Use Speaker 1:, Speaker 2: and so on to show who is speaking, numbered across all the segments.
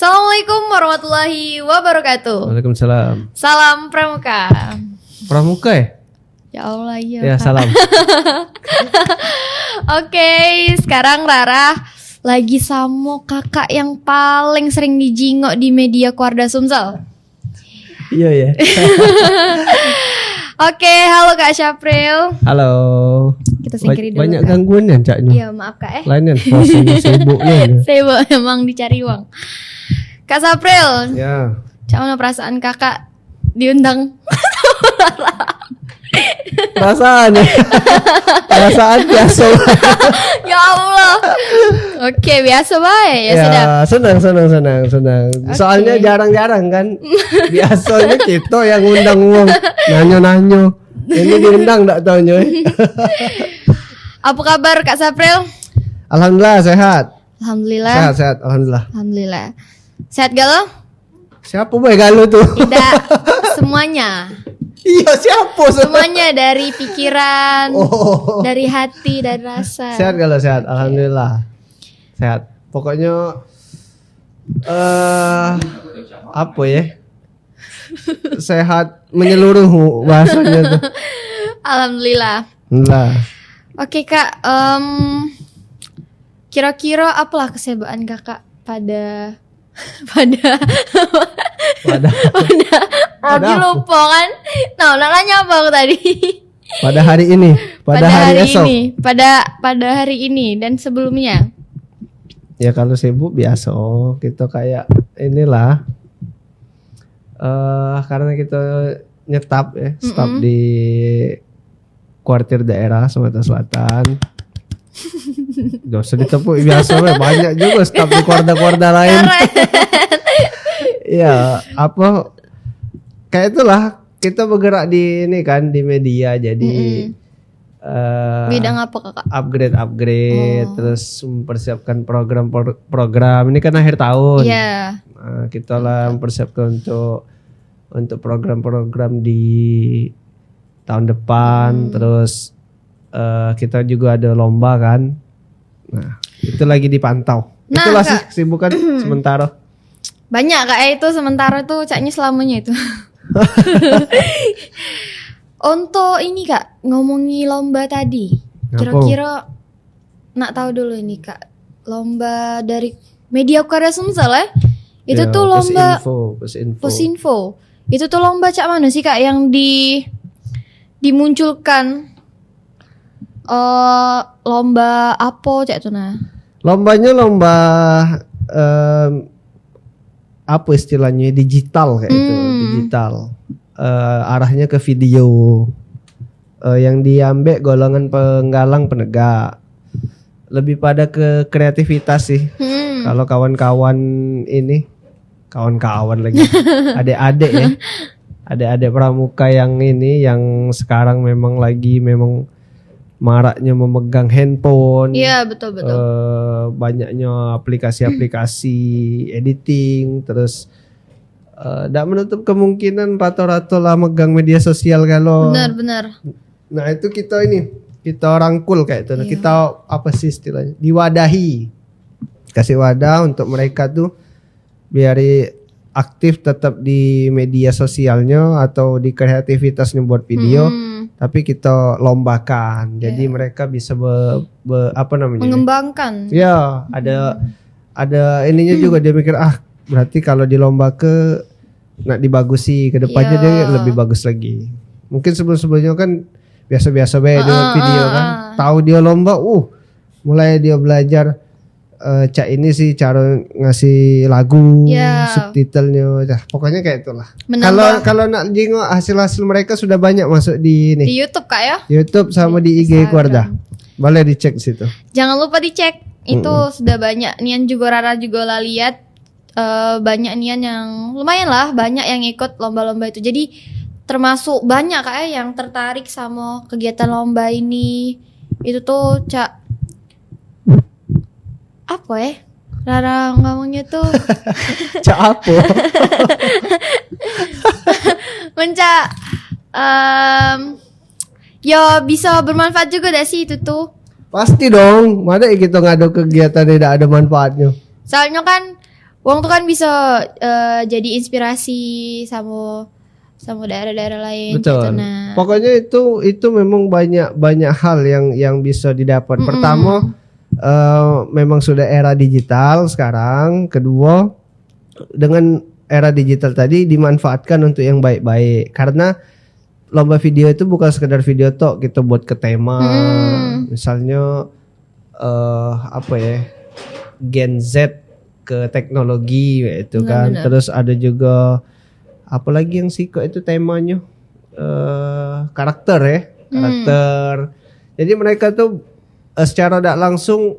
Speaker 1: Assalamualaikum warahmatullahi wabarakatuh.
Speaker 2: Waalaikumsalam.
Speaker 1: Salam Pramuka.
Speaker 2: Pramuka ya?
Speaker 1: Ya Allah iya.
Speaker 2: Ya,
Speaker 1: Kak.
Speaker 2: salam.
Speaker 1: Oke, sekarang Rara lagi sama kakak yang paling sering dijingok di media Keluarga Sumsel.
Speaker 2: Iya ya.
Speaker 1: Oke, halo Kak Syapril.
Speaker 2: Halo.
Speaker 1: Kita singkiri dulu.
Speaker 2: Banyak
Speaker 1: Kak.
Speaker 2: gangguan ya caknya.
Speaker 1: Iya, maaf Kak
Speaker 2: Lainnya sibuknya.
Speaker 1: Sibuk emang dicari uang. Kak Syapril.
Speaker 2: Ya.
Speaker 1: Cak mana perasaan kakak diundang?
Speaker 2: Perasaan biasa.
Speaker 1: Ya Allah. Oke, biasa baik ya, sudah.
Speaker 2: Senang. Soalnya jarang-jarang kan. Biasanya kita yang undang uang. Nanyo. Ini diundang enggak taunya.
Speaker 1: Apa kabar Kak Syapril?
Speaker 2: Alhamdulillah sehat.
Speaker 1: Alhamdulillah.
Speaker 2: Sehat.
Speaker 1: Alhamdulillah. Sehat galau?
Speaker 2: Siapa boy galau tuh?
Speaker 1: Tidak, semuanya.
Speaker 2: Iya, siapa?
Speaker 1: Semuanya dari pikiran, dari hati, dari rasa.
Speaker 2: Sehat kalau sehat, alhamdulillah. Sehat. Pokoknya apa ya? Sehat menyeluruh bahasanya tuh.
Speaker 1: Alhamdulillah.
Speaker 2: Alhamdulillah.
Speaker 1: Oke Kak, kira-kira apalah kesibukan Kakak pada lagi lupa kan? Nah, nanya apa aku tadi?
Speaker 2: Pada hari ini, pada hari esok.
Speaker 1: Pada hari ini dan sebelumnya.
Speaker 2: Ya kalau sibuk biasa, kita kayak inilah. Karena kita nyetap ya, staf di kuartir daerah Sumatera Selatan. Gak usah ditepuk, biasa banyak juga staf di kuarda-kuarda lain. Ya apa kayak itulah kita bergerak di ini kan di media jadi
Speaker 1: bidang apa Kakak?
Speaker 2: upgrade terus mempersiapkan program ini kan akhir tahun.
Speaker 1: Iya.
Speaker 2: Nah, kita lah mempersiapkan untuk program-program di tahun depan terus kita juga ada lomba kan. Nah, itu lagi dipantau.
Speaker 1: Nah,
Speaker 2: itulah
Speaker 1: Kak.
Speaker 2: sih kesibukan sementara.
Speaker 1: Banyak Kak itu sementara tuh caknya selamanya itu. Untuk ini Kak, ngomongi lomba tadi. Kira-kira nak tahu dulu ini Kak. Lomba dari media Keluarga Sumsel ya? Itu
Speaker 2: Ya,
Speaker 1: tuh lomba
Speaker 2: Pusinfo.
Speaker 1: Itu tuh lomba cak mana sih Kak yang dimunculkan lomba apa cak tuh nah?
Speaker 2: Lombanya lomba apa istilahnya digital kayak itu, digital. Arahnya ke video. Yang diambil golongan penggalang penegak. Lebih pada ke kreativitas sih. Kalau kawan-kawan ini, kawan-kawan lagi, adik-adik ya. Adik-adik pramuka yang ini yang sekarang memang maraknya memegang handphone.
Speaker 1: Iya betul.
Speaker 2: Banyaknya aplikasi-aplikasi editing, terus tidak menutup kemungkinan rata-rata lah megang media sosial kalau.
Speaker 1: Benar.
Speaker 2: Nah itu kita rangkul kayak itu. Nah, kita apa sih istilahnya? Diwadahi, kasih wadah untuk mereka tuh biar aktif tetap di media sosialnya atau di kreativitasnya buat video. Tapi kita lombakan, jadi mereka bisa
Speaker 1: mengembangkan.
Speaker 2: Ya, ada ininya juga dia mikir berarti kalau dilomba nak dibagusi ke depannya dia lebih bagus lagi. Mungkin sebelumnya kan biasa-biasa dengan video kan. Tahu dia lomba, mulai dia belajar cak ini sih cara ngasih lagu, subtitlenya, pokoknya kayak itulah. Kalau nak jengok hasil mereka sudah banyak masuk di
Speaker 1: YouTube Kak ya?
Speaker 2: YouTube sama di IG Keluarga. Boleh dicek situ.
Speaker 1: Jangan lupa dicek. Itu sudah banyak. Nian juga Rara juga lah lihat banyak Nian yang lumayan lah banyak yang ikut lomba-lomba itu. Jadi termasuk banyak Kak yang tertarik sama kegiatan lomba ini. Itu tuh cak apa ya? Rara ngomongnya tuh
Speaker 2: cak apa?
Speaker 1: Mencak ya bisa bermanfaat juga dah sih itu tuh.
Speaker 2: Pasti dong, mana kita ngadu kegiatan tidak ada manfaatnya.
Speaker 1: Soalnya kan Uang tuh kan bisa jadi inspirasi sama daerah-daerah lain gitu.
Speaker 2: Betul.
Speaker 1: Nah,
Speaker 2: Pokoknya itu memang banyak hal yang bisa didapat. Pertama, memang sudah era digital sekarang. Kedua, dengan era digital tadi dimanfaatkan untuk yang baik-baik. Karena lomba video itu bukan sekedar video tok, kita buat ke tema. Misalnya apa ya? Gen Z ke teknologi itu kan.
Speaker 1: Benar.
Speaker 2: Terus ada juga apalagi yang siko itu temanya karakter ya, karakter. Jadi mereka tuh secara tidak langsung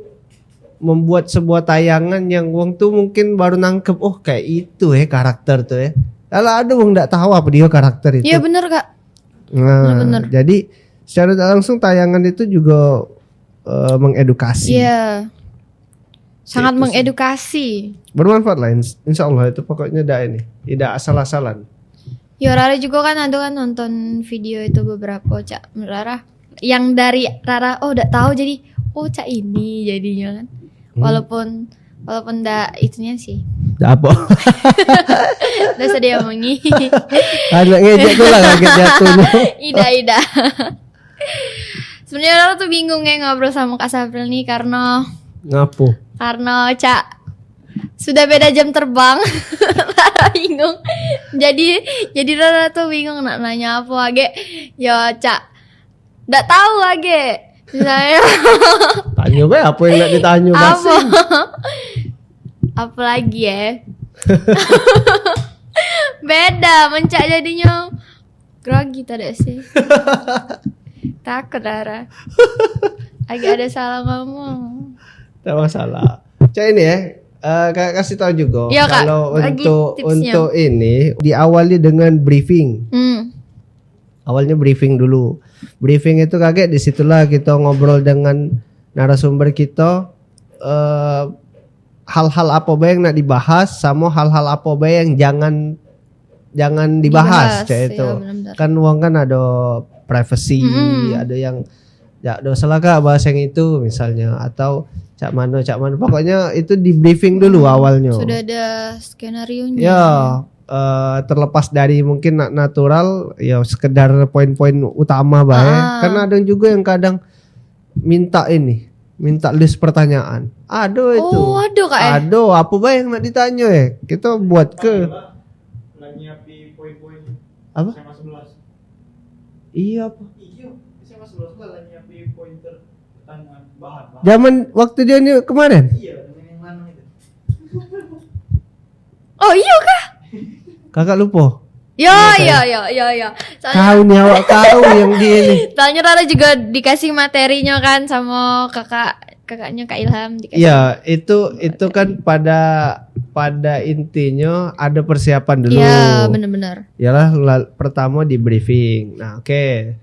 Speaker 2: membuat sebuah tayangan yang wong tuh mungkin baru nangkep, oh kayak itu ya karakter tuh ya. Kalau ada wong tidak tahu apa dia karakter itu.
Speaker 1: iya bener Kak.
Speaker 2: Nah,
Speaker 1: bener.
Speaker 2: jadi secara tidak langsung tayangan itu juga mengedukasi.
Speaker 1: Iya. Sangat
Speaker 2: Itu sih.
Speaker 1: mengedukasi.
Speaker 2: Bermanfaat lah, insya Allah itu pokoknya tidak asal-asalan.
Speaker 1: Ya Rara juga kan ada kan nonton video itu beberapa Cak Rara yang dari Rara udah tahu jadi Cak ini jadinya kan. Walaupun enggak itunya sih.
Speaker 2: Apa?
Speaker 1: Udah sedih omongi.
Speaker 2: Ada ngejek tuh lah kaget jatuhnya.
Speaker 1: Ida. Sebenarnya Rara tuh bingung ya ngobrol sama Kak Sabril nih karena Cak sudah beda jam terbang. Rara bingung. Jadi Rara tuh bingung nak nanya apa age. Ya Cak nggak tahu age. Misalnya
Speaker 2: Tanya be apa yang nak ditanya
Speaker 1: apa? Apa lagi ya? Beda mencak jadinya grogi tadi sih. Takut Rara. Agak ada salah ngomong.
Speaker 2: Tidak masalah. Cak ini ya, kasih tahu juga
Speaker 1: Iya, Kak.
Speaker 2: kalau
Speaker 1: Lagi tipsnya.
Speaker 2: untuk ini diawali dengan briefing. Awalnya briefing dulu. Briefing itu kaget disitulah kita ngobrol dengan narasumber kita. Hal-hal apa bae yang nak dibahas sama hal-hal apa bae yang jangan dibahas kayak
Speaker 1: Ya,
Speaker 2: itu.
Speaker 1: benar-benar.
Speaker 2: Kan uang kan ada privacy, ada yang ya dosa lah Kak bahas yang itu misalnya atau cak mana pokoknya itu di briefing dulu awalnya.
Speaker 1: Sudah ada skenario-nya.
Speaker 2: Ya, terlepas dari mungkin natural, ya sekedar poin-poin utama bae. Karena ada juga yang kadang minta list pertanyaan. Aduh itu.
Speaker 1: Oh, aduh Kak.
Speaker 2: Aduh, apa bae yang nak ditanya ya? Kita buat ke
Speaker 3: nyiapin poin-poin
Speaker 2: apa?
Speaker 3: SMA 11.
Speaker 2: Iya apa?
Speaker 3: Iya, SMA 11 lah nyiapin pointer pertanyaan bahan.
Speaker 2: Zaman waktu dia nih kemarin.
Speaker 3: Iya, yang mana itu?
Speaker 1: Oh iya Kak.
Speaker 2: Kakak lupa.
Speaker 1: Ya.
Speaker 2: Kau nih awak kau yang dia nih.
Speaker 1: Soalnya Rara juga dikasih materinya kan sama kakaknya Kak Ilham dikasih.
Speaker 2: Iya, itu kan pada intinya ada persiapan dulu.
Speaker 1: Iya, benar-benar.
Speaker 2: Yalah pertama di briefing. Nah, oke.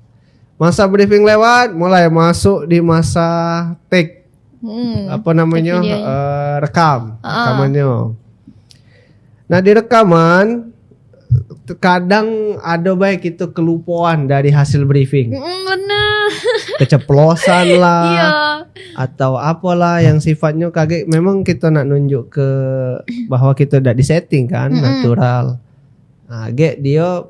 Speaker 2: Masa briefing lewat, mulai masuk di masa take. Apa namanya?
Speaker 1: take videonya.
Speaker 2: Rekamannya. Nah, di rekaman kadang ada baik itu kelupaan dari hasil briefing.
Speaker 1: Bener.
Speaker 2: Keceplosan lah.
Speaker 1: Iya.
Speaker 2: Atau apalah yang sifatnya kaget, memang kita nak nunjuk ke bahwa kita udah disetting kan natural. Nah, dia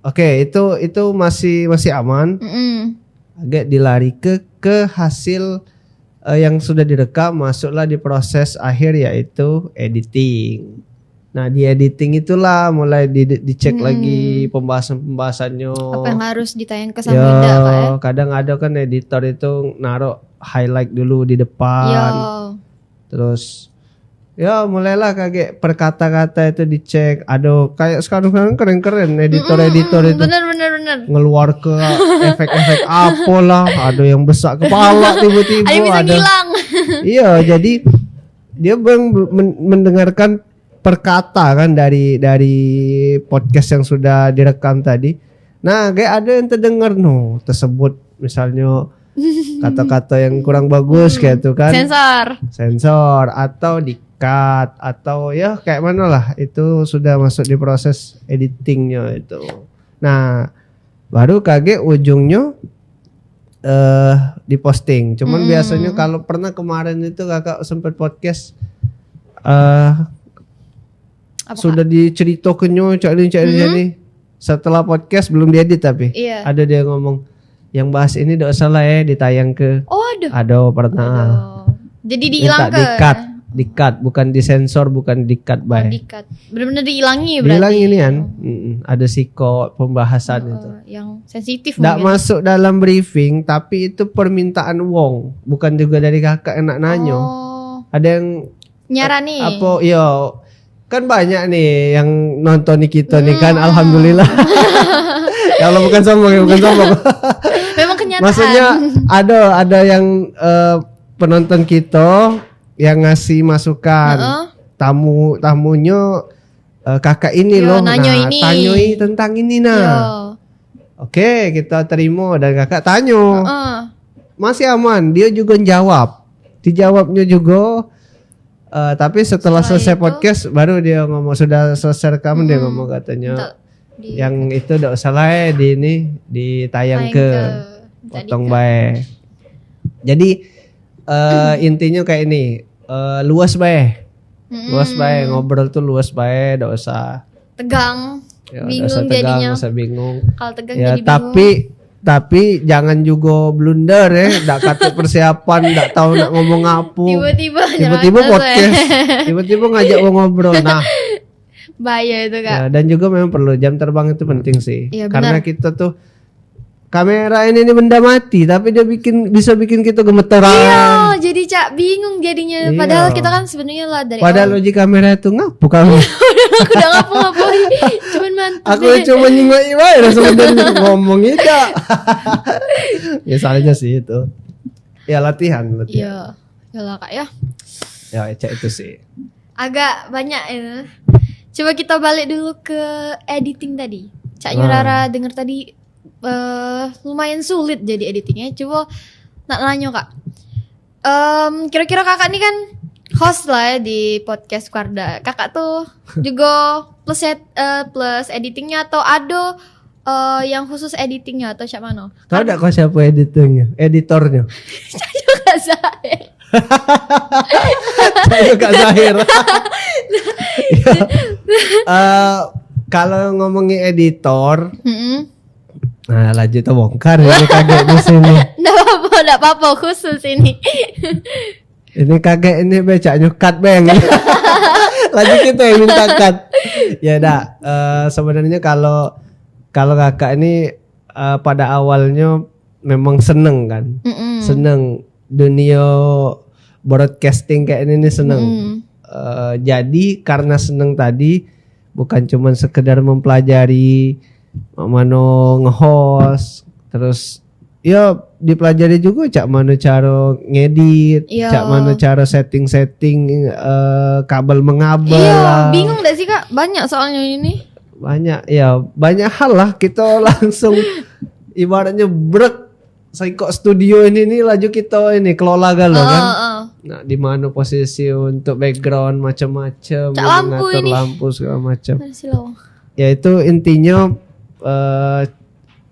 Speaker 2: oke, itu masih aman. Agak dilari ke hasil yang sudah direkam, masuklah di proses akhir yaitu editing. Nah, di editing itulah mulai dicek lagi pembahasannya.
Speaker 1: Apa yang harus ditayang ke sama Kak ya?
Speaker 2: Kadang ada kan editor itu naruh highlight dulu di depan.
Speaker 1: Yo.
Speaker 2: Terus ya mulailah kayak per kata-kata itu dicek. Aduh, kayak sekarang keren-keren editor-editor itu
Speaker 1: Bener.
Speaker 2: ngeluar ke efek-efek apalah. Ada yang besar kepala tiba-tiba.
Speaker 1: Ada yang bisa ngilang.
Speaker 2: Iya, jadi dia mendengarkan perkata kan dari podcast yang sudah direkam tadi. Nah, kayak ada yang terdengar tersebut misalnya kata-kata yang kurang bagus kayak itu kan. Sensor atau di-cut atau ya kayak mana lah, itu sudah masuk di proses editingnya itu. Nah, baru kaget ujungnya diposting. Cuman biasanya kalau pernah kemarin itu kakak sempat podcast
Speaker 1: Apa,
Speaker 2: sudah diceritakannya cak ini setelah podcast belum diedit tapi
Speaker 1: Iya.
Speaker 2: ada dia ngomong yang bahas ini tidak salah ya ditayang ke
Speaker 1: Oh aduh.
Speaker 2: ada pernah
Speaker 1: Aduh. Jadi
Speaker 2: minta
Speaker 1: dihilangkan.
Speaker 2: di-cut bukan disensor bukan di-cut
Speaker 1: Oh,
Speaker 2: bay
Speaker 1: di-cut. Benar-benar dihilangi berarti.
Speaker 2: dihilang ini kan ada siko pembahasan itu
Speaker 1: Yang sensitif
Speaker 2: tidak
Speaker 1: mungkin.
Speaker 2: masuk dalam briefing tapi itu permintaan wong bukan juga dari kakak enak nanyo
Speaker 1: Oh,
Speaker 2: ada yang
Speaker 1: nyarani.
Speaker 2: apa iya kan banyak nih yang nonton kita nih kan alhamdulillah ya Allah bukan sombong
Speaker 1: Memang kenyataan.
Speaker 2: maksudnya ada yang penonton kita yang ngasih masukan tamunya kakak ini
Speaker 1: Yo,
Speaker 2: loh
Speaker 1: nanyo ini.
Speaker 2: tanyoi tentang ini
Speaker 1: Yo.
Speaker 2: Oke kita terima dan kakak tanyo masih aman dia juga dijawabnya juga. Tapi setelah selesai
Speaker 1: itu,
Speaker 2: podcast baru dia ngomong sudah selesai rekaman dia ngomong katanya yang itu udah usah lah ya ditayang ke potong bae. Jadi intinya kayak ini luas bae. Luas bae ngobrol tuh luas bae enggak usah
Speaker 1: tegang.
Speaker 2: ya,
Speaker 1: Bingung
Speaker 2: nggak usah tegang,
Speaker 1: jadinya.
Speaker 2: nggak usah bingung.
Speaker 1: Kalau tegang
Speaker 2: Ya
Speaker 1: jadi bingung.
Speaker 2: tapi jangan juga blunder ya, enggak kata persiapan, enggak tahu nak ngomong apa.
Speaker 1: Tiba-tiba
Speaker 2: Tiba-tiba podcast, tiba-tiba ngajak gua ngobrol. Nah,
Speaker 1: bahaya itu Kak.
Speaker 2: ya, dan juga memang perlu jam terbang itu penting sih.
Speaker 1: Iya,
Speaker 2: Karena
Speaker 1: benar.
Speaker 2: kita tuh kamera ini benda mati, tapi dia bisa bikin kita gemeteran.
Speaker 1: Iya, jadi Cak bingung jadinya.
Speaker 2: Iya.
Speaker 1: Padahal kita kan sebenarnya lah dari
Speaker 2: Padahal
Speaker 1: awal.
Speaker 2: logik kamera itu ngapu kamu.
Speaker 1: Aku udah ngapa-ngapain. Cuman mantap.
Speaker 2: Aku cuma nyingoi wae sebenarnya ngomong itu. Ya salahnya sih itu. Ya latihan.
Speaker 1: Iya. Yalah Kak ya.
Speaker 2: Ya cek itu sih.
Speaker 1: Agak banyak ya. Coba kita balik dulu ke editing tadi. Cak Yurara denger tadi lumayan sulit jadi editingnya. Coba nak nanya Kak. Kira-kira Kakak ini kan host lah ya di podcast Wardah. Kakak tuh juga plus editingnya atau ada yang khusus editingnya atau siapa mana?
Speaker 2: Tahu enggak kau siapa editornya?
Speaker 1: Kak Zahir.
Speaker 2: Saya Kak Zahir. Ya. Kalau ngomongin editor, nah lanjut kita bongkar ini kaget di sini.
Speaker 1: Nggak apa-apa khusus ini.
Speaker 2: Ini kaget ini becak nyukat beng. Lanjut kita yang minta cut. Ya dah. Sebenarnya kalau kakak ini pada awalnya memang seneng kan, seneng dunia broadcasting kayak ini seneng. Jadi karena seneng tadi bukan cuma sekedar mempelajari mano nge-host, terus ya dipelajari juga cak mana cara ngedit,
Speaker 1: Iya.
Speaker 2: cak mana cara setting kabel mengabel
Speaker 1: Iya,
Speaker 2: lah.
Speaker 1: bingung gak sih Kak? Banyak soalnya ini.
Speaker 2: Banyak hal lah kita langsung ibaratnya brek Saiko studio ini nih laju kita ini kelola galau kan. Nah, di mana posisi untuk background macam-macam,
Speaker 1: Cak lampu
Speaker 2: mengatur
Speaker 1: ini.
Speaker 2: lampu segala macam.
Speaker 1: Silau.
Speaker 2: Ya itu intinya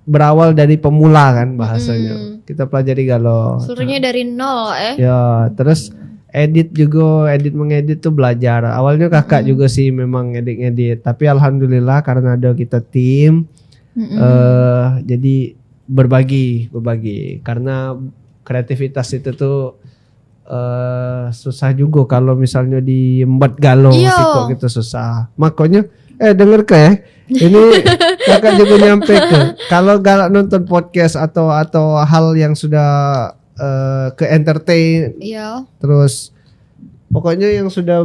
Speaker 2: berawal dari pemula kan bahasanya. Kita pelajari galau.
Speaker 1: Seluruhnya dari nol
Speaker 2: Ya, terus edit mengedit tuh belajar. Awalnya kakak juga sih memang ngedit, tapi alhamdulillah karena ada kita tim, jadi berbagi karena kreativitas itu tuh susah juga kalau misalnya diembat galau
Speaker 1: Iya.
Speaker 2: sih kok gitu susah. Makanya denger ke ya. Ini kakak juga nyampe ke kalau galak nonton podcast atau hal yang sudah ke entertain,
Speaker 1: Iya.
Speaker 2: terus pokoknya yang sudah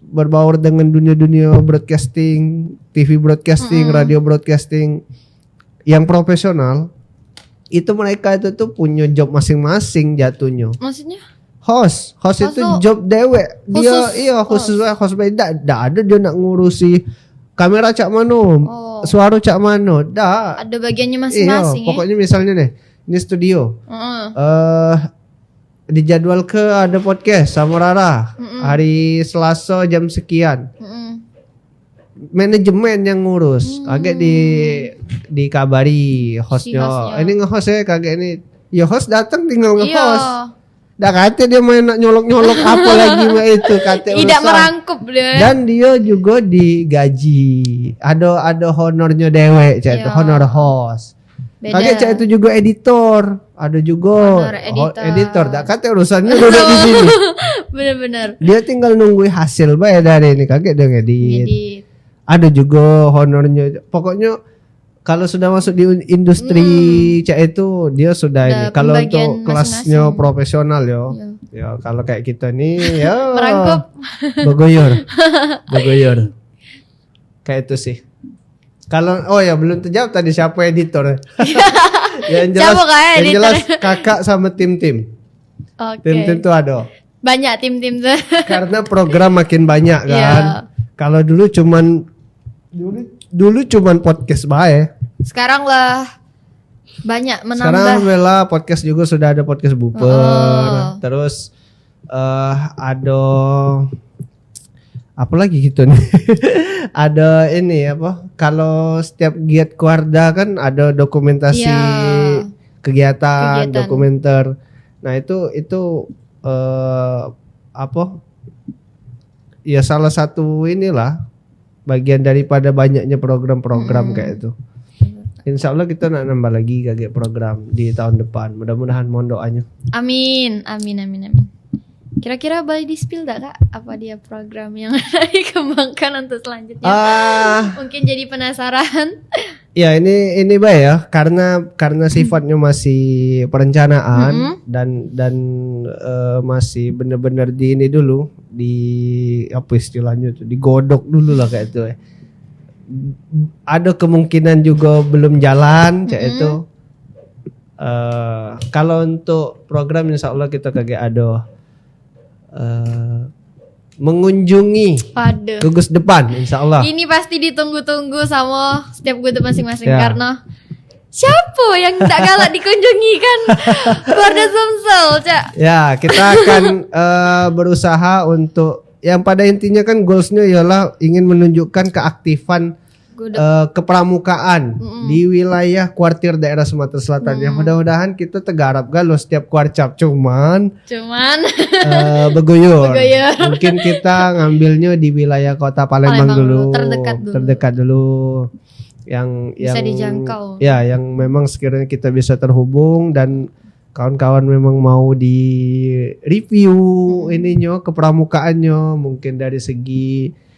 Speaker 2: berbaur dengan dunia broadcasting, TV broadcasting, radio broadcasting yang profesional, itu mereka itu tuh punya job masing-masing jatuhnya.
Speaker 1: Maksudnya?
Speaker 2: Host itu
Speaker 1: tuh
Speaker 2: job dewek. Dia
Speaker 1: khusus.
Speaker 2: host beda. Ada dia nak ngurusi kamera cak mano, suara cak mano, dah.
Speaker 1: Ada bagiannya
Speaker 2: Iya,
Speaker 1: masing-masing
Speaker 2: pokoknya misalnya nih, ini studio. Dijadwal ke ada podcast sama Rara hari Selasa jam sekian. Manajemen yang ngurus, kaget dikabari hostnya.
Speaker 1: Si hostnya.
Speaker 2: Ini nge-host ya kaget ini. Ya host datang tinggal nge-host.
Speaker 1: Iya.
Speaker 2: Dah kata dia main nak nyolok-nyolok apa lagi mah itu kata
Speaker 1: Tidak
Speaker 2: urusan.
Speaker 1: merangkup dia.
Speaker 2: Dan dia juga digaji. Ada honornya dewek cak itu,
Speaker 1: Iya.
Speaker 2: honor host.
Speaker 1: Beda.
Speaker 2: Kaget cak itu juga editor. Ada juga
Speaker 1: Honor editor.
Speaker 2: editor. Dah kata urusannya duduk di sini.
Speaker 1: Bener-bener.
Speaker 2: Dia tinggal nunggu hasil bae dari ini. Kaget dia ngedit.
Speaker 1: Jadi
Speaker 2: Ada juga honornya. Pokoknya kalau sudah masuk di industri cak itu dia sudah
Speaker 1: Udah
Speaker 2: ini. Kalau
Speaker 1: pembagian
Speaker 2: untuk kelasnya
Speaker 1: masing-masing.
Speaker 2: profesional yo.
Speaker 1: Iya.
Speaker 2: Ya kalau kayak kita nih ya
Speaker 1: merangkup.
Speaker 2: Begoyor. Begoyor. Kayak itu sih. Kalau oh ya belum terjawab tadi siapa editor. yang jelas,
Speaker 1: Siapa kayak
Speaker 2: yang
Speaker 1: editor?
Speaker 2: jelas kakak sama tim-tim.
Speaker 1: Oke.
Speaker 2: Tim-tim tuh ada.
Speaker 1: Banyak tim-tim tuh.
Speaker 2: Karena program makin banyak kan.
Speaker 1: Iya.
Speaker 2: Kalau dulu cuman podcast bae.
Speaker 1: Sekarang lah banyak menambah.
Speaker 2: Sekarang alhamdulillah podcast juga sudah ada podcast Buper.
Speaker 1: Oh.
Speaker 2: Terus ada apa lagi gitu nih. Ada ini apa? Kalau setiap giat Kuarda kan ada dokumentasi
Speaker 1: Iya.
Speaker 2: kegiatan,
Speaker 1: Kegiatan.
Speaker 2: dokumenter. Nah, itu apa? Ya salah satu inilah bagian daripada banyaknya program-program kayak itu. Insya Allah kita nak nambah lagi kayak program di tahun depan. Mudah-mudahan mohon doanya.
Speaker 1: Amin. Kira-kira boleh di-spill gak Kak? Apa dia program yang dikembangkan untuk selanjutnya? Mungkin jadi penasaran.
Speaker 2: Ya ini baik ya karena sifatnya masih perencanaan dan masih benar-benar di ini dulu di apa istilahnya tuh digodok dulu lah kayak itu. Ada kemungkinan juga belum jalan kayak itu. Kalau untuk program insya Allah kita kagak ada mengunjungi
Speaker 1: Waduh.
Speaker 2: gugus depan insya Allah.
Speaker 1: Ini pasti ditunggu-tunggu sama setiap gue masing-masing
Speaker 2: Ya.
Speaker 1: karena siapa yang tak galak dikunjungi kan? Keluarga Sumsel, Cak.
Speaker 2: Ya, kita akan berusaha untuk yang pada intinya kan goalsnya ialah ingin menunjukkan keaktifan
Speaker 1: Gue
Speaker 2: kepramukaan di wilayah kuartir daerah Sumatera Selatan. Yang mudah-mudahan kita tegarap galau setiap kuarcap cuman beguyur.
Speaker 1: Beguyur.
Speaker 2: Mungkin kita ngambilnya di wilayah kota Palembang dulu. Terdekat dulu. Yang
Speaker 1: Bisa dijangkau.
Speaker 2: Ya, yang memang sekiranya kita bisa terhubung dan kawan-kawan memang mau di review ininya kepramukaannya mungkin dari segi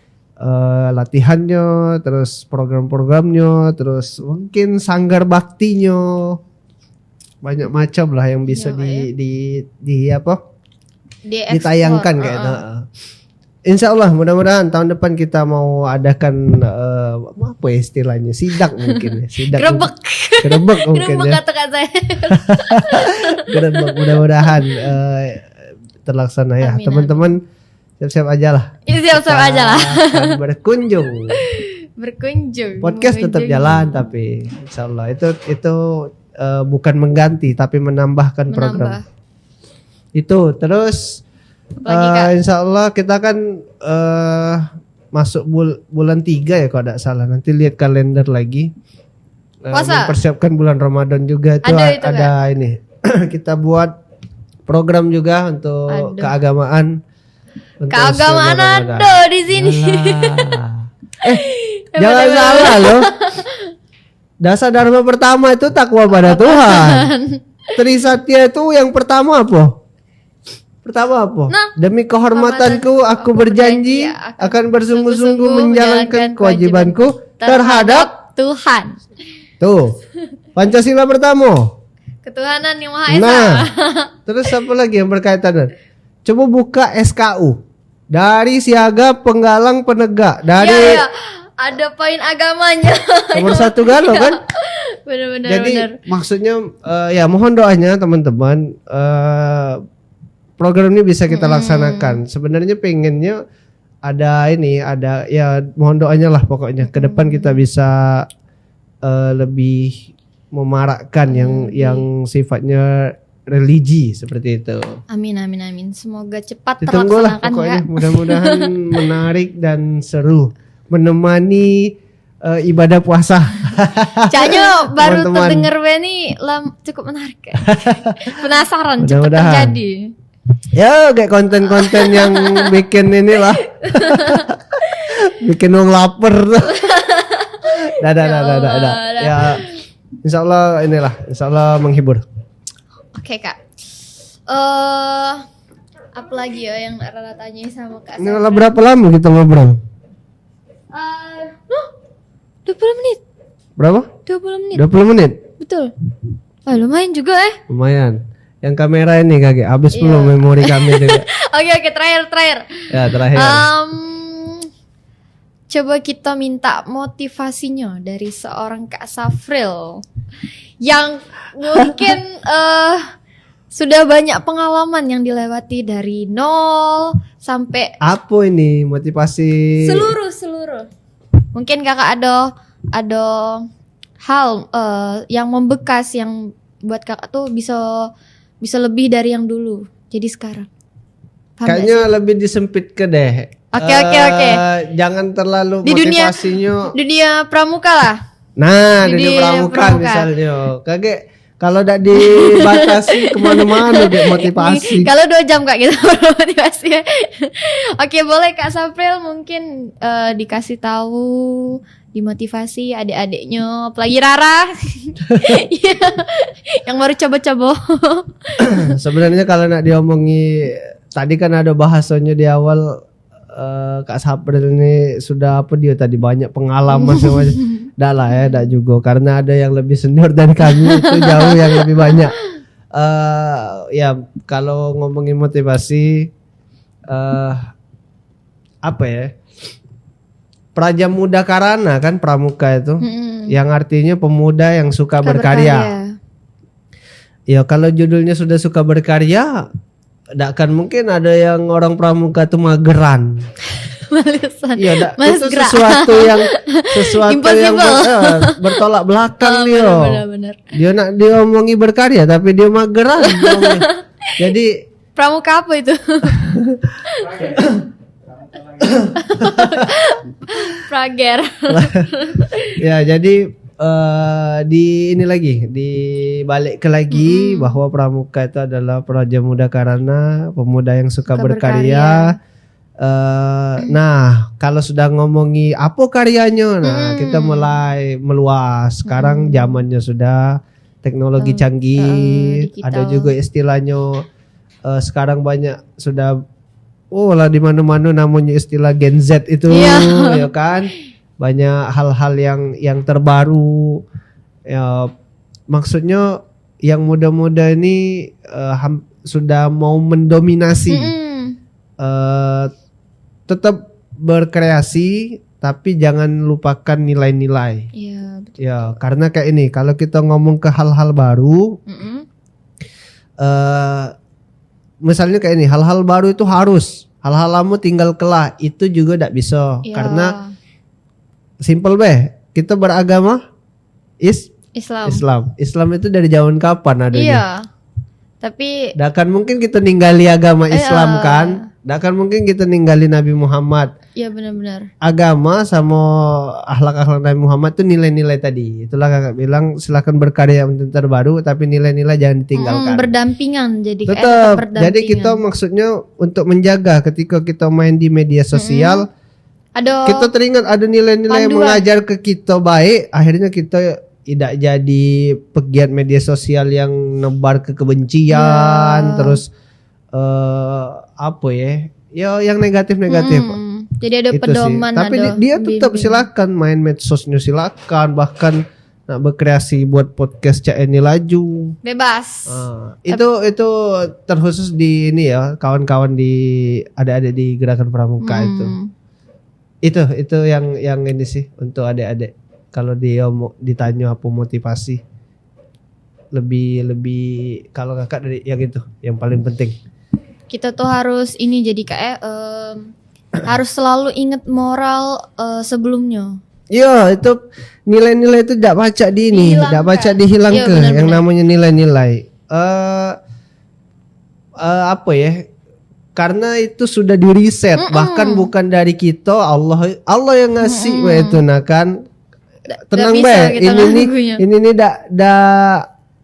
Speaker 2: latihannya, terus program-programnya, terus mungkin sanggar baktinya, banyak macam lah yang bisa di apa ditayangkan kayak itu. Insya Allah mudah-mudahan tahun depan kita mau adakan apa ya istilahnya sidak mungkin ya. Sidak Gerebek mungkin ya.
Speaker 1: kata saya.
Speaker 2: Gerebek mudah-mudahan terlaksana ya.
Speaker 1: Amin,
Speaker 2: Teman-teman siap-siap aja lah.
Speaker 1: Siap-siap aja lah.
Speaker 2: Akan berkunjung. Podcast tetap jalan tapi insya Allah itu bukan mengganti tapi menambahkan program. Itu terus insya Allah kita kan masuk bulan 3 ya kalau tidak salah. Nanti lihat kalender lagi.
Speaker 1: Puasa?
Speaker 2: Mempersiapkan bulan Ramadan juga itu ada ini. Kita buat program juga untuk keagamaan.
Speaker 1: Keagamaan ada di sini.
Speaker 2: Jangan salah loh. Dasar dharma pertama itu takwa pada Tuhan. Trisatya itu yang pertama apa? Demi kehormatanku aku berjanji akan bersungguh-sungguh menjalankan kewajibanku terhadap
Speaker 1: Tuhan.
Speaker 2: Tuh. Pancasila pertama.
Speaker 1: Ketuhanan yang Maha Esa.
Speaker 2: Nah, terus apa lagi yang berkaitan? Coba buka SKU. Dari siaga penggalang penegak dari
Speaker 1: Ya, ada poin agamanya.
Speaker 2: nomor 1 galau kan?
Speaker 1: Benar-benar.
Speaker 2: Jadi maksudnya ya mohon doanya teman-teman program ini bisa kita laksanakan. Sebenarnya pengennya ada ya mohon doanya lah pokoknya ke depan kita bisa lebih memarakkan yang sifatnya religi seperti itu.
Speaker 1: Amin. Semoga cepat
Speaker 2: Ditunggulah
Speaker 1: terlaksanakan
Speaker 2: pokoknya
Speaker 1: ya.
Speaker 2: mudah-mudahan menarik dan seru menemani ibadah puasa.
Speaker 1: Caknya baru
Speaker 2: Teman-teman.
Speaker 1: terdengar ini cukup menarik. Penasaran cepat
Speaker 2: Mudah-mudahan.
Speaker 1: terjadi.
Speaker 2: Ya kayak konten-konten yang bikin inilah. Bikin orang lapar. Dah. Ya insya Allah menghibur.
Speaker 1: Oke kak. Apa lagi ya yang Rara tanyain sama Kak
Speaker 2: Ini
Speaker 1: Safra?
Speaker 2: berapa lama kita ngobrol?
Speaker 1: 20 menit.
Speaker 2: Berapa?
Speaker 1: 20 menit.
Speaker 2: 20 menit?
Speaker 1: Betul. Wah, lumayan juga
Speaker 2: Lumayan. Yang kamera ini kakek habis
Speaker 1: Iya.
Speaker 2: belum memori kami juga.
Speaker 1: Oke, terakhir.
Speaker 2: Ya terakhir.
Speaker 1: Coba kita minta motivasinya dari seorang Kak Safril yang mungkin sudah banyak pengalaman yang dilewati dari nol sampai
Speaker 2: Apa ini motivasi?
Speaker 1: seluruh. Mungkin kakak ada hal yang membekas yang buat kakak tuh bisa lebih dari yang dulu. Jadi sekarang. Paham gak
Speaker 2: Kayaknya lebih disempit ke deh.
Speaker 1: Oke.
Speaker 2: Jangan terlalu
Speaker 1: Di dunia-
Speaker 2: motivasinya.
Speaker 1: Dunia pramuka lah.
Speaker 2: Nah,
Speaker 1: Di
Speaker 2: dunia pramuka
Speaker 1: pramuka.
Speaker 2: misalnya. Kakek kalau tidak dibatasi kemana-mana deh motivasi.
Speaker 1: Kalau 2 jam kak kita motivasi. Oke, boleh Kak Safril mungkin dikasih tahu, dimotivasi adik-adiknya, apalagi Rara. Iya, yang baru coba-coba.
Speaker 2: Sebenarnya kalau nak diomongi tadi kan ada bahasanya di awal Kak Safril ini sudah apa dia tadi banyak pengalaman semuanya. Dah lah ya, dah juga karena ada yang lebih senior dari kami itu jauh yang lebih banyak. Ya kalau ngomongin motivasi apa ya? Praja Muda Karana kan pramuka itu, yang artinya pemuda yang suka berkarya. Ya kalau judulnya sudah suka berkarya, tidak akan mungkin ada yang orang pramuka itu mageran.
Speaker 1: Malesan.
Speaker 2: Iya,
Speaker 1: Males
Speaker 2: itu
Speaker 1: gerak.
Speaker 2: sesuatu yang
Speaker 1: Impossible.
Speaker 2: bertolak belakang dia.
Speaker 1: Benar.
Speaker 2: Dia nak diomongi berkarya tapi dia mageran. Jadi
Speaker 1: Pramuka apa itu? Prager.
Speaker 2: ya jadi di ini lagi dibalik ke lagi bahwa pramuka itu adalah Praja Muda Karana, pemuda yang suka berkarya. Nah kalau sudah ngomongi apa karyanya, nah kita mulai meluas. Sekarang zamannya sudah teknologi canggih,
Speaker 1: digital.
Speaker 2: ada juga istilahnya sekarang banyak sudah lah di mana-mana namanya istilah Gen Z itu, ya kan? Banyak hal-hal yang terbaru. Ya, maksudnya yang muda-muda ini sudah mau mendominasi. Tetap berkreasi tapi jangan lupakan nilai-nilai.
Speaker 1: Iya, betul.
Speaker 2: Ya, karena kayak ini kalau kita ngomong ke hal-hal baru, misalnya kayak ini, hal-hal baru itu harus, hal-hal lama tinggal kelah, itu juga tidak bisa.
Speaker 1: Iya.
Speaker 2: Karena simple kita beragama Islam itu dari zaman kapan adanya?
Speaker 1: Iya. Tapi
Speaker 2: Tidak akan mungkin kita ninggali agama Islam kan? Tidak akan mungkin kita ninggali Nabi Muhammad.
Speaker 1: iya benar-benar.
Speaker 2: Agama sama akhlak-akhlak Nabi Muhammad itu nilai-nilai tadi. Itulah kakak bilang silakan berkarya untuk terbaru tapi nilai-nilai jangan ditinggalkan.
Speaker 1: Berdampingan jadi kayak
Speaker 2: Tetap.
Speaker 1: berdampingan.
Speaker 2: Jadi kita maksudnya untuk menjaga ketika kita main di media sosial, kita teringat ada nilai-nilai yang mengajar ke kita baik, akhirnya kita tidak jadi pegiat media sosial yang nebar ke kebencian, terus apa ya? Ya yang negatif-negatif.
Speaker 1: Jadi ada
Speaker 2: Itu
Speaker 1: pedoman.
Speaker 2: sih. Tapi
Speaker 1: ada
Speaker 2: dia tetap
Speaker 1: bimbingan.
Speaker 2: silakan main medsosnya, silakan bahkan nak berkreasi buat podcast Cak Eni Laju.
Speaker 1: Bebas.
Speaker 2: Itu terkhusus di ini ya, kawan-kawan di adik-adik di gerakan pramuka itu. Itu yang ini sih untuk adik-adik. Kalau dia mau ditanya apa motivasi, lebih kalau kakak dari yang itu yang paling penting.
Speaker 1: Kita tuh harus ini jadi kayak harus selalu ingat moral sebelumnya.
Speaker 2: Iya, itu nilai-nilai itu tidak baca di ini, tidak baca dihilangkan.
Speaker 1: Iya, benar-benar.
Speaker 2: Yang namanya nilai-nilai. Apa ya? Karena itu sudah diriset, bahkan bukan dari kita, Allah yang ngasih itu nah kan. Tenang
Speaker 1: bisa
Speaker 2: be,
Speaker 1: kita nganggunya.
Speaker 2: ini dak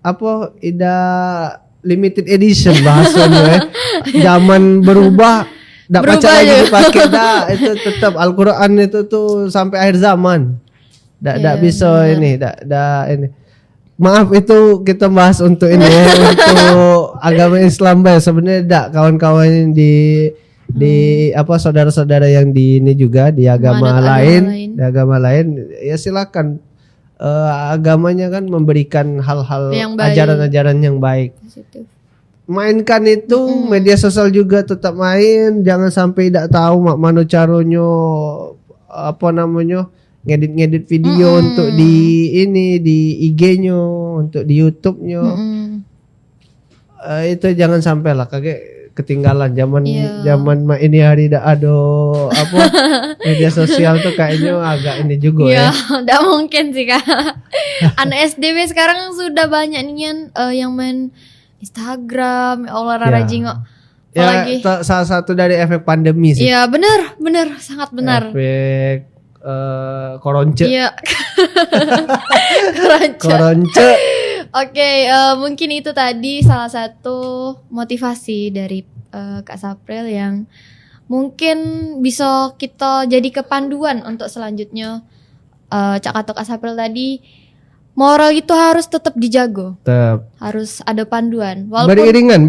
Speaker 2: apa tidak limited edition bahasanya. Zaman berubah, ndak baca
Speaker 1: Berubah
Speaker 2: lagi
Speaker 1: juga.
Speaker 2: dipakai dah. Itu tetap Al-Qur'an itu tuh sampai akhir zaman. Ndak bisa ini, ndak ini. Maaf itu kita bahas untuk ini ya, untuk agama Islam ya. Sebenarnya enggak kawan-kawan di apa saudara-saudara yang di ini juga di agama
Speaker 1: Manut agama
Speaker 2: lain,
Speaker 1: lain.
Speaker 2: di agama lain ya silakan. Agamanya kan memberikan hal-hal
Speaker 1: Yang baik.
Speaker 2: ajaran-ajaran yang baik.
Speaker 1: Positif.
Speaker 2: Mainkan itu media sosial juga tetap main, jangan sampai tidak tahu mak mano caranya apa namanya ngedit video untuk di ini di IG-nya, untuk di YouTube-nya. Itu jangan sampai lah kayak ketinggalan zaman ini hari tidak ada apa media sosial tuh kayaknya agak ini juga ya.
Speaker 1: Enggak mungkin sih Kak. Anak SDW sekarang sudah banyak nih yang main Instagram, ya Allah Rara Jingok. Apalagi
Speaker 2: Salah satu dari efek pandemi sih.
Speaker 1: iya benar, sangat benar.
Speaker 2: Efek koronce.
Speaker 1: Iya.
Speaker 2: Koronce.
Speaker 1: Oke, mungkin itu tadi salah satu motivasi dari Kak Sapril yang mungkin bisa kita jadi kepanduan untuk selanjutnya. Cak kata Kak Sapril tadi, moral itu harus tetap dijaga,
Speaker 2: Tetap
Speaker 1: harus ada panduan.
Speaker 2: beriringan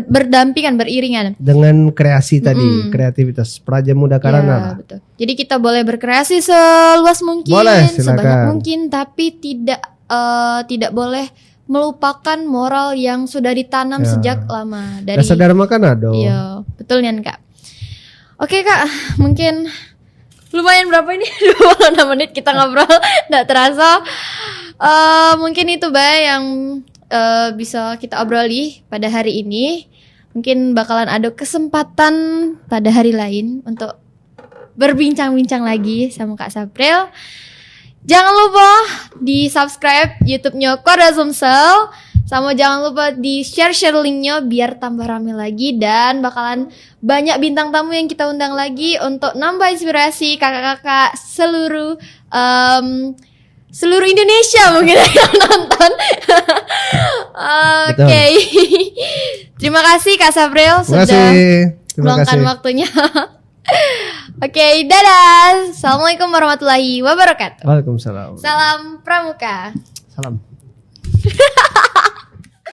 Speaker 1: Berdampingan, beriringan.
Speaker 2: dengan kreasi tadi, kreativitas Praja Muda Karana
Speaker 1: Ya,
Speaker 2: lah.
Speaker 1: betul. Jadi kita boleh berkreasi seluas mungkin,
Speaker 2: Boleh,
Speaker 1: sebanyak
Speaker 2: silakan.
Speaker 1: mungkin, tapi tidak boleh melupakan moral yang sudah ditanam sejak lama dari.
Speaker 2: Dasar Dharma kan ada.
Speaker 1: Iya, betul nih Kak. Oke Kak, mungkin lumayan berapa ini 26 menit kita ngobrol, nggak terasa. Mungkin itu yang bisa kita obroli pada hari ini. Mungkin bakalan ada kesempatan pada hari lain untuk berbincang-bincang lagi sama Kak Sapril. Jangan lupa di subscribe YouTube-nya Koda Sumsel. Sama jangan lupa di share linknya biar tambah rame lagi. Dan bakalan banyak bintang tamu yang kita undang lagi untuk nambah inspirasi kakak-kakak seluruh Indonesia mungkin yang nonton. Oke. Terima kasih Kak Sapril
Speaker 2: Terima
Speaker 1: sudah
Speaker 2: kasih. Terima
Speaker 1: meluangkan
Speaker 2: kasih.
Speaker 1: waktunya. Oke, dadah. Assalamualaikum warahmatullahi wabarakatuh.
Speaker 2: Waalaikumsalam.
Speaker 1: Salam Pramuka.
Speaker 2: Salam.